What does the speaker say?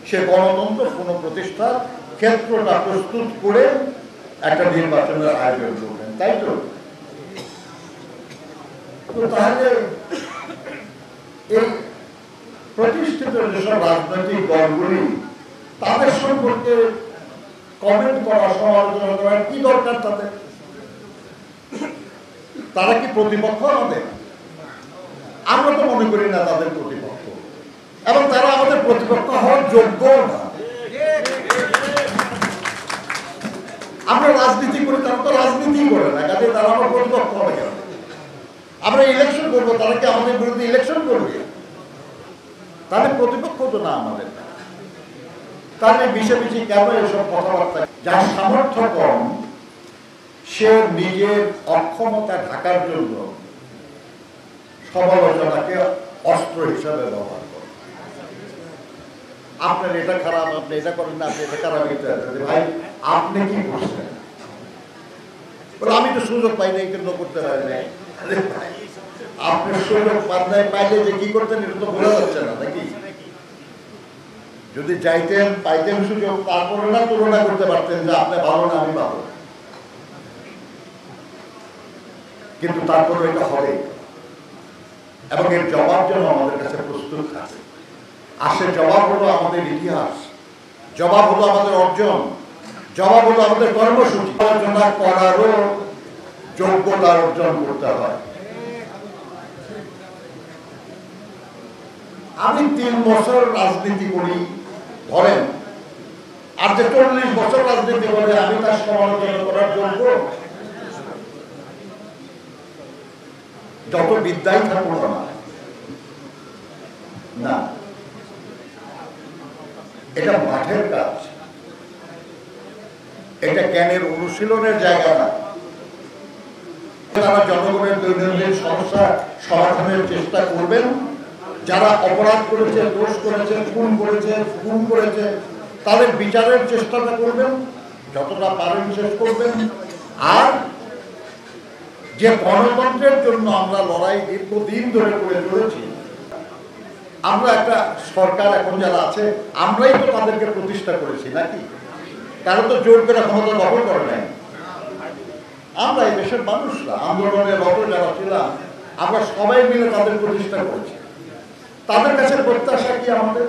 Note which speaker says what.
Speaker 1: সে গণতন্ত্র পুনঃপ্রতিষ্ঠার ক্ষেত্রটা প্রস্তুত করে একটা নির্বাচনের আয়োজন করবেন, তাই তো? তাহলে এই প্রতিষ্ঠিত যেসব রাজনৈতিক দলগুলি তাদের সম্পর্কে কমেন্ট করা, সমালোচনা করার কি দরকার তাদের? তারা কি প্রতিপক্ষ আমাদের? আমরা তো মনে করি না তাদের প্রতিপক্ষ, এবং তারা আমাদের প্রতিপক্ষ হওয়ার যোগ্য না। আমরা রাজনীতি করি, তারা তো রাজনীতি করে না, কাজে তারা আমার প্রতিপক্ষ হবে কেন? আমরা ইলেকশন করবো, তারা কি আমাদের বিরুদ্ধে ইলেকশন করবে? তাদের প্রতিপক্ষ তো না আমাদের। তাহলে মিশামিশি কেন এসব কথাবার্তা? যার সামর্থ্য কম সে নিজের অক্ষমতা ঢাকার জন্য সমালোচনাকে অস্ত্র হিসাবে ব্যবহার করে। আপনার এটা খারাপ, আপনি এটা করেন না, আপনি এটা খারাপ, ভাই আপনি কি করছেন? আমি তো সুযোগ পাই না, এই জন্য করতে পারি নাই। আপনি সুযোগ পাইলে যে কি করতেন এটা তো বোঝা যাচ্ছে না নাকি? যদি চাইতেন পাইতেন সুযোগ, তারপরে না তুলনা করতে পারতেন যে আপনি ভালো না আমি ভালো, কিন্তু তারপরে এটা হবে এবং এর জবাব যেন আমাদের কাছে প্রস্তুত থাকে। আসে জবাব হলো আমাদের ইতিহাস, জবাব হলো আমাদের অর্জন, জবাব হলো আমাদের কর্মসূচি। আলোচনা করারও যোগ্যতা অর্জন করতে হয়। আমি 3 বছর রাজনীতি করি ধরেন, আর যে 40 বছর রাজনীতি করে আমি তার সমালোচনা করার যোগ্য? যত বিদ্যাই থাকুক না, এটা মাঠের কাজ, এটা জ্ঞানের অনুশীলনের জায়গা না। তারা জনগণের দৈনন্দিন সমস্যা সমাধানের চেষ্টা করবেন। যারা অপরাধ করেছে, দোষ করেছে, খুন করেছে তাদের বিচারের চেষ্টাটা করবেন, যতটা পারেন শেষ করবেন। আর যে গণতন্ত্রের জন্য আমরা লড়াই দীর্ঘদিন ধরে করে চলেছি, আমরা একটা সরকার এখন যারা আছে আমরাই তো তাদেরকে প্রতিষ্ঠা করেছি নাকি? কারণ তো জোর করে ক্ষমতা দখল করে নাই। আমরা এই দেশের মানুষরা আন্দোলনের রত যারা ছিলাম, আমরা সবাই মিলে তাদের প্রতিষ্ঠা করেছি। তাদের কাছে প্রত্যাশা কি আমাদের?